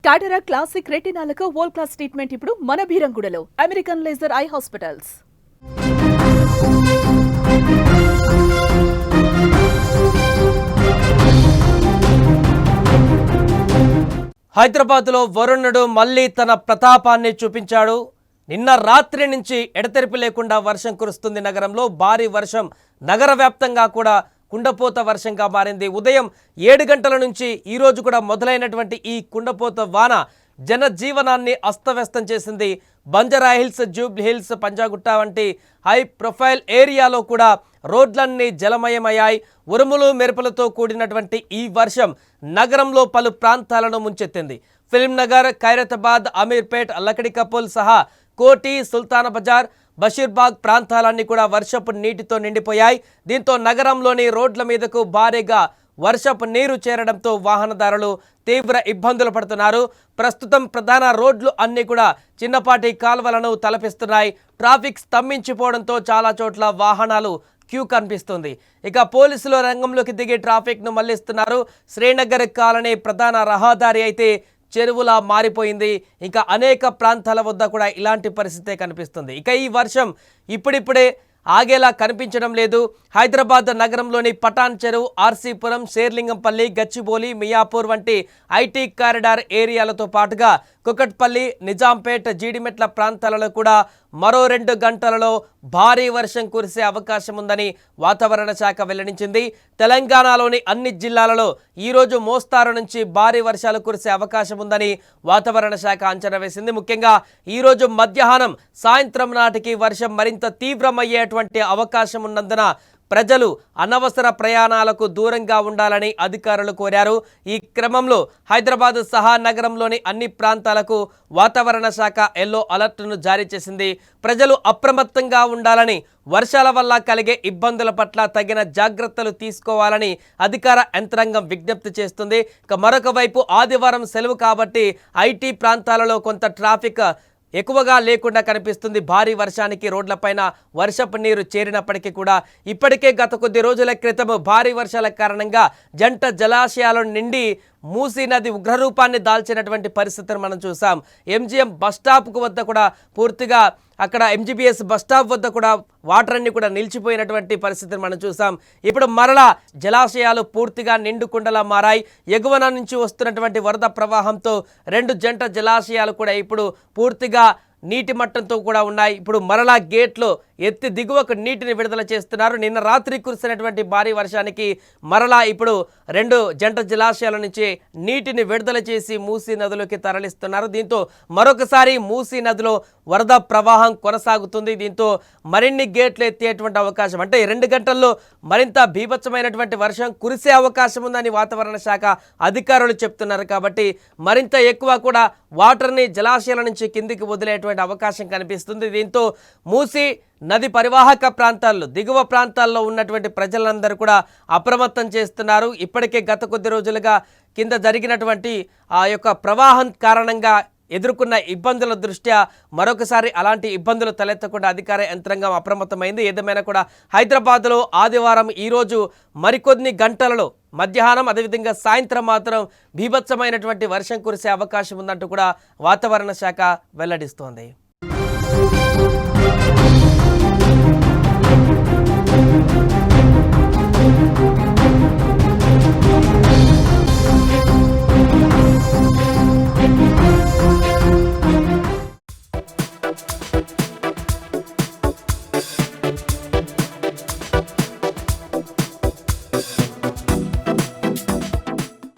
టాటరా classic రెటినాలకు world class treatment ఇప్పుడు మన భీరంగూడలో American laser eye hospitals. హైదరాబాద్లో వరుణుడు మళ్లీ తన ప్రతాపాన్ని చూపించాడు. నిన్న రాత్రి నుంచి ఎడతెరిపి లేకుండా వర్షం కురుస్తుంది. నగరంలో భారీ వర్షం నగర వ్యాప్తంగా కూడా కుండపోత వర్షంగా మారింది. ఉదయం 7 గంటల నుంచి ఈ రోజు కూడా మొదలైనటువంటి ఈ కుండపోత వాన జనజీవనాన్ని అస్తవ్యస్తం చేసింది. Banjara hills, Jubilee hills, Panjagutta వంటి హై ప్రొఫైల్ ఏరియాలో కూడా రోడ్లన్నీ జలమయమయ్యాయి. ఉరుములు మెరుపులతో కూడినటువంటి ఈ వర్షం నగరంలో పలు ప్రాంతాలను ముంచెత్తింది. ఫిల్మ్నగర్, ఖైరతాబాద్, అమీర్పేట్, లకడి కపుల్ సహా కోటి, సుల్తాన్ బజార్, బషీర్బాగ్ ప్రాంతాలన్నీ కూడా వర్షపు నీటితో నిండిపోయాయి. దీంతో నగరంలోని రోడ్ల మీదకు భారీగా వర్షపు నీరు చేరడంతో వాహనదారులు తీవ్ర ఇబ్బందులు పడుతున్నారు. ప్రస్తుతం ప్రధాన రోడ్లు అన్నీ కూడా చిన్నపాటి కాల్వలను తలపిస్తున్నాయి. ట్రాఫిక్ స్తంభించిపోవడంతో చాలా చోట్ల వాహనాలు క్యూ కనిపిస్తుంది. ఇక పోలీసులు రంగంలోకి దిగి ట్రాఫిక్ను మళ్లిస్తున్నారు. శ్రీనగర్ కాలనీ ప్రధాన రహదారి అయితే చెరువులా మారిపోయింది. ఇంకా అనేక ప్రాంతాల వద్ద కూడా ఇలాంటి పరిస్థితే కనిపిస్తుంది. ఇక ఈ వర్షం ఇప్పుడిప్పుడే ఆగేలా కనిపించడం లేదు. హైదరాబాద్ నగరంలోని పటాన్ చెరువు, ఆర్సీపురం, శేర్లింగంపల్లి, గచ్చిబౌలి, మియాపూర్ వంటి ఐటీ కారిడార్ ఏరియాలతో పాటుగా కుకట్పల్లి, నిజాంపేట్, జీడిమెట్ల ప్రాంతాలలో కూడా మరో 2 గంటలలో భారీ వర్షం కురిసే అవకాశం ఉందని వాతావరణ శాఖ వెల్లడించింది. తెలంగాణలోని అన్ని జిల్లాలలో ఈరోజు మోస్తారు నుంచి భారీ వర్షాలు కురిసే అవకాశం ఉందని వాతావరణ శాఖ అంచనా వేసింది. ముఖ్యంగా ఈరోజు మధ్యాహ్నం, సాయంత్రం నాటికి వర్షం మరింత తీవ్రమయ్యేటువంటి అవకాశం ఉన్నందున ప్రజలు అనవసర ప్రయాణాలకు దూరంగా ఉండాలని అధికారులు కోరారు. ఈ క్రమంలో హైదరాబాద్ సహా నగరంలోని అన్ని ప్రాంతాలకు వాతావరణ శాఖ ఎల్లో అలర్ట్ను జారీ చేసింది. ప్రజలు అప్రమత్తంగా ఉండాలని, వర్షాల వల్ల కలిగే ఇబ్బందుల పట్ల తగిన జాగ్రత్తలు తీసుకోవాలని అధికార యంత్రాంగం విజ్ఞప్తి చేస్తుంది. ఇక మరొక వైపు ఆదివారం సెలవు కాబట్టి ఐటీ ప్రాంతాలలో కొంత ట్రాఫిక్ ఎక్కువగా లేకుండా కనిపిస్తుంది. భారీ వర్షానికి రోడ్లపైన వర్షపు నీరు చేరినప్పటికీ కూడా ఇప్పటికే గత కొద్ది రోజుల క్రితం భారీ వర్షాల కారణంగా జంట జలాశయాల నిండి మూసీ నది ఉగ్రరూపాన్ని దాల్చినటువంటి పరిస్థితిని మనం చూసాం. ఎంజీఎం బస్టాప్కు వద్ద కూడా పూర్తిగా అక్కడ ఎంజీబీఎస్ బస్టాప్ వద్ద కూడా వాటర్ అన్ని కూడా నిలిచిపోయినటువంటి పరిస్థితిని మనం చూసాం. ఇప్పుడు మరలా జలాశయాలు పూర్తిగా నిండుకుండలా మారాయి. ఎగువన నుంచి వస్తున్నటువంటి వరద ప్రవాహంతో 2 జంట జలాశయాలు కూడా ఇప్పుడు పూర్తిగా నీటి మట్టంతో కూడా ఉన్నాయి. ఇప్పుడు మరలా గేట్లో ఎత్తి దిగువకు నీటిని విడుదల చేస్తున్నారు. నిన్న రాత్రి కురిసినటువంటి భారీ వర్షానికి మరలా ఇప్పుడు 2 జంట జలాశయాల నుంచి నీటిని విడుదల చేసి మూసీ నదిలోకి తరలిస్తున్నారు. దీంతో మరొకసారి మూసీ నదిలో వరద ప్రవాహం కొనసాగుతుంది. దీంతో మరిన్ని గేట్లు ఎత్తేటువంటి అవకాశం, అంటే 2 గంటల్లో మరింత బీభత్సమైనటువంటి వర్షం కురిసే అవకాశం ఉందని వాతావరణ శాఖ అధికారులు చెప్తున్నారు. కాబట్టి మరింత ఎక్కువ కూడా వాటర్ని జలాశయాల నుంచి కిందికి వదిలేటువంటి అవకాశం కనిపిస్తుంది. దీంతో మూసీ నది పరివాహక ప్రాంతాల్లో, దిగువ ప్రాంతాల్లో ఉన్నటువంటి ప్రజలందరూ కూడా అప్రమత్తం చేస్తున్నారు. ఇప్పటికే గత కొద్ది రోజులుగా కింద జరిగినటువంటి ఆ యొక్క ప్రవాహం కారణంగా ఎదుర్కొన్న ఇబ్బందుల దృష్ట్యా మరొకసారి అలాంటి ఇబ్బందులు తలెత్తకుండా అధికార యంత్రాంగం అప్రమత్తమైంది. ఏదేమైనా కూడా హైదరాబాద్లో ఆదివారం ఈరోజు మరికొన్ని గంటలలో మధ్యాహ్నం, అదేవిధంగా సాయంత్రం మాత్రం బీభత్సమైనటువంటి వర్షం కురిసే అవకాశం ఉందంటూ కూడా వాతావరణ శాఖ వెల్లడిస్తోంది.